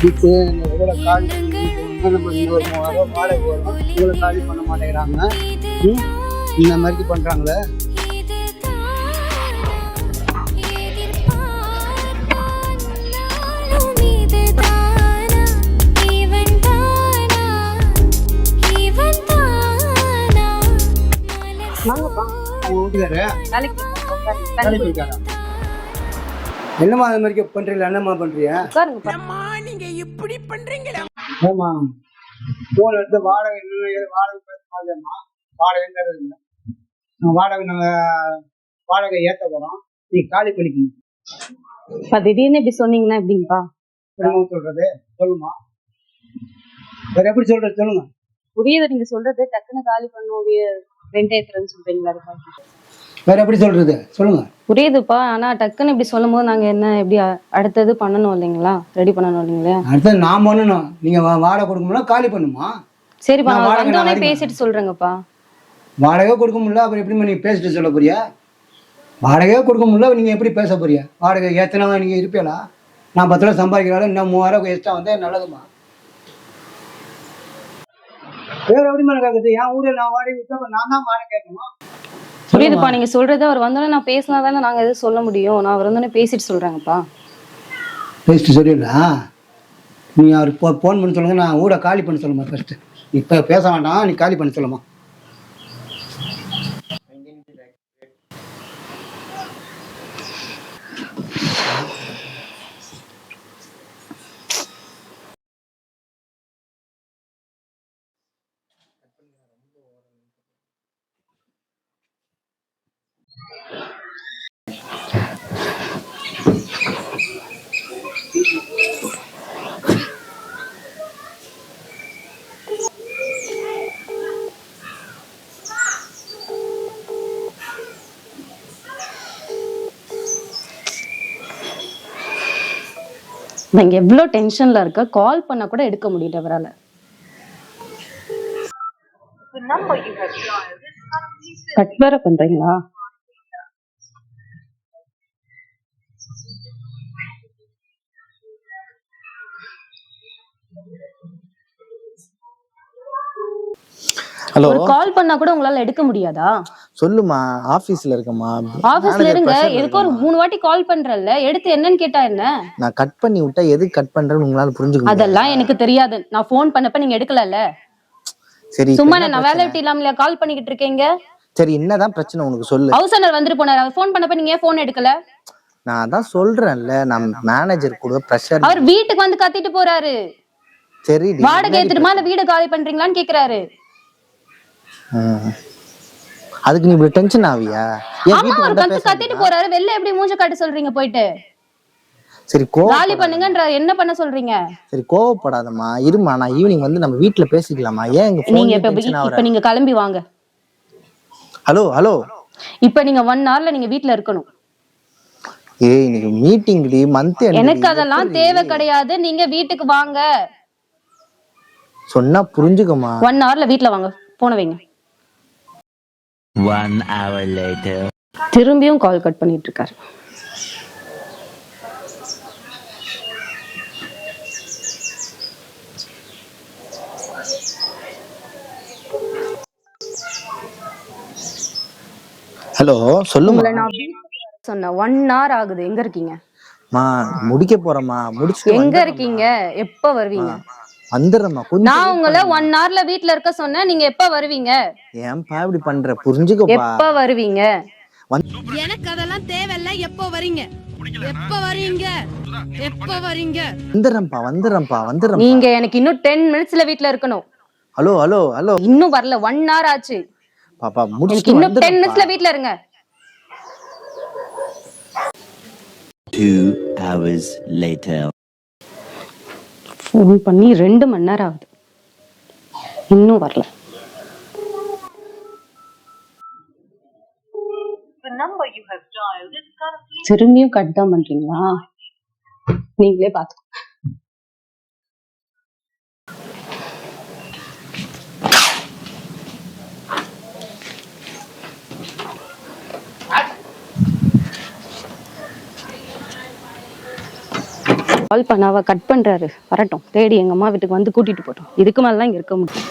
இதுக்கு எவ்வளோ காலி பண்ணி நம்ம இன்னொரு 3000 வாடகை வரும், இவ்வளோ காலி பண்ண மாட்டேங்கிறாங்க. இந்த மாதிரி பண்ணுறாங்களே. என்னம்மா அது மாதிரி பண்றீங்களா? என்னம்மா பண்றீங்க? இப்படி பண்றீங்களா? ஆமா, போன் எடுத்து வாடகை வாடகைமா வாடகைங்கிறது இல்லை. வாடகை நாங்க வாடகை ஏற்ற போறோம், நீ காலி பண்ணிக்கணும். திடீர்னு இப்படி சொன்னீங்கன்னா எப்படிங்கப்பா சொல்றது? சொல்லுமா, வேற எப்படி சொல்றது சொல்லுங்க. புரியுது நீங்க சொல்றது, டக்குன்னு காலி பண்ணுவோம் ரெண்ட் ஏத்துறேன்னு சொல்றீங்களா? வேற எப்படி சொல்றது சொல்லுங்க. புரியுதுப்பா, ஆனா டக்குன்னு இப்படி சொல்லும் போது நாங்க என்ன எப்படி அடுத்தது பண்ணணும் இல்லைங்களா? ரெடி பண்ணணும் இல்லைங்களா? அடுத்தது நான் பண்ணணும். நீங்க வாடகை கொடுக்க முடியல, காலி பண்ணுமா? சரிப்பா, வந்தோடனே பேசிட்டு சொல்றேங்கப்பா. வாடகையே கொடுக்க முடியல, அப்புறம் எப்படி நீங்க பேசிட்டு சொல்ல போறியா? வாடகையே கொடுக்க முடியல, நீங்க எப்படி பேச போறியா? வாடகை ஏத்தனவங்க நீங்க இருப்பீங்களா? நான் 10 ரூபா சம்பாதிக்கிறாலும் இன்னும் 3000 எக்ஸ்ட்ரா வந்தா நல்லதுமா. வேற எப்படி மேலே கேட்குது? என் ஊரில் நான் வாடகை விட்டா நான் தான் வாடகை கேட்கணும். புரியுதுப்பா, நீங்க சொல்றது. அவர் வந்தோடனே நான் பேசினா தானே நாங்க எதுவும் சொல்ல முடியும். நான் அவர் வந்தோடனே பேசிட்டு சொல்றேங்கப்பா. பேசிட்டு சொல்லிடலாம். நீ அவர் ஃபோன் பண்ணி சொல்லுங்க, நான் ஊரை காலி பண்ண சொல்லுமா. ஃபர்ஸ்ட் இப்போ பேச வேண்டாம், நீ காலி பண்ண சொல்லுமா. நீங்க எவ்வளவு டென்ஷன்ல இருக்க, கால் பண்ணா கூட எடுக்க முடியல அவரால. கட் வேற பண்றீங்களா? ஹலோ, ஒரு கால் பண்ணா கூட உங்களால எடுக்க முடியாதா? சொல்லுமா, ஆபீஸ்ல இருக்கமா. ஆபீஸ்ல இருங்க, எதுக்கு ஒரு 3 வாட்டி கால் பண்றல்ல, எடுத்து என்னன்னு கேட்டா என்ன? நான் கட் பண்ணி விட்டா எதுக்கு கட் பண்றேன்னு உங்களால புரிஞ்சுக்க முடியாது. அதெல்லாம் எனக்கு தெரியாது. நான் ஃபோன் பண்ணப்ப நீங்க எடுக்கலல்ல. சரி, சும்மா நான் வேலை விட்டு இல்லாமல கால் பண்ணிக்கிட்டு இருக்கீங்க. சரி, என்னதான் பிரச்சனை உனக்கு சொல்லு. ஹவுஸ் ஓனர் வந்துட்டு போனாரு, அவர் ஃபோன் பண்ணப்ப நீங்க ஏன் ஃபோன் எடுக்கல? நான் அதான் சொல்றேன்ல, நான் மேனேஜர் கூட பிரஷர். அவர் வீட்டுக்கு வந்து கத்திட்டு போறாரு. சரி, வாடகை ஏத்துட்டுமா இல்ல வீடு காலி பண்றீங்களான்னு கேக்குறாரு. அதுக்கு நீ இப்படி டென்ஷன் ஆவியா? ஆமா, அவர் கத்திட்டு போறாரு. வெளில எப்படி மூஞ்ச காட்ட சொல்றீங்க போயிட்டு? சரி, காலி பண்ணுங்கன்ற என்ன பண்ண சொல்றீங்க? சரி, கோவப்படாதம்மா, இருமா. நான் ஈவினிங் வந்து நம்ம வீட்ல பேசிக்கலாமா? ஏன் நீங்க இப்ப நீங்க கிளம்பி வாங்க. ஹலோ ஹலோ, இப்ப நீங்க 1 hourல நீங்க வீட்ல இருக்கணும். ஏய், இன்னைக்கு மீட்டிங் டி, மந்த் எண்ட். எனக்கு அதெல்லாம் தேவை கிடையாது, நீங்க வீட்டுக்கு வாங்க. சொன்னா புரிஞ்சுக்கமா. 1 hourல வீட்ல வாங்க, போன வைங்க. 1 hour later. திரும்பியும் கால் கட் பண்ணிட்டு இருக்காரு. ஹலோ, சொல்லுமா. நான் சொன்னேன் 1 hour ஆகுது, எங்க இருக்கீங்க? மா, முடிக்க போறேம்மா, முடிச்சிட்டு எங்க இருக்கீங்க? எப்ப வருவீங்க? வந்துடுறேம்மா. நான் உங்களை 1 hourல வீட்ல இருக்க சொன்னேன், நீங்க எப்ப வருவீங்க? ஏன்பா இப்படி பண்ற? புரிஞ்சுக்கப்பா. எப்ப வருவீங்க? எனக்கு அதெல்லாம் தேவையில்ல. எப்ப வரீங்க? எப்ப வரீங்க? எப்ப வரீங்க? வந்துடுறேன்ப்பா. நீங்க எனக்கு இன்னும் 10 minutesல வீட்ல இருக்கணும். ஹலோ ஹலோ ஹலோ, இன்னும் வரல, 1 hour ஆச்சு. பாப்பா, எனக்கு முடிச்சிட்டு இன்னும் 10 minutesல வீட்ல இருங்க. 2 hours later. ஃபோன் பண்ணி 2 மணி நேரம் ஆகுது, இன்னும் வரல. திரும்பியும் கட் தான் பண்றீங்களா? நீங்களே பாத்து. கால் பண்ண அவ கட் பண்றாரு, வரட்டும், தேடி எங்க அம்மா வீட்டுக்கு வந்து கூட்டிட்டு போட்டோம். இதுக்கு மேலாம் இங்க இருக்க முடியும்.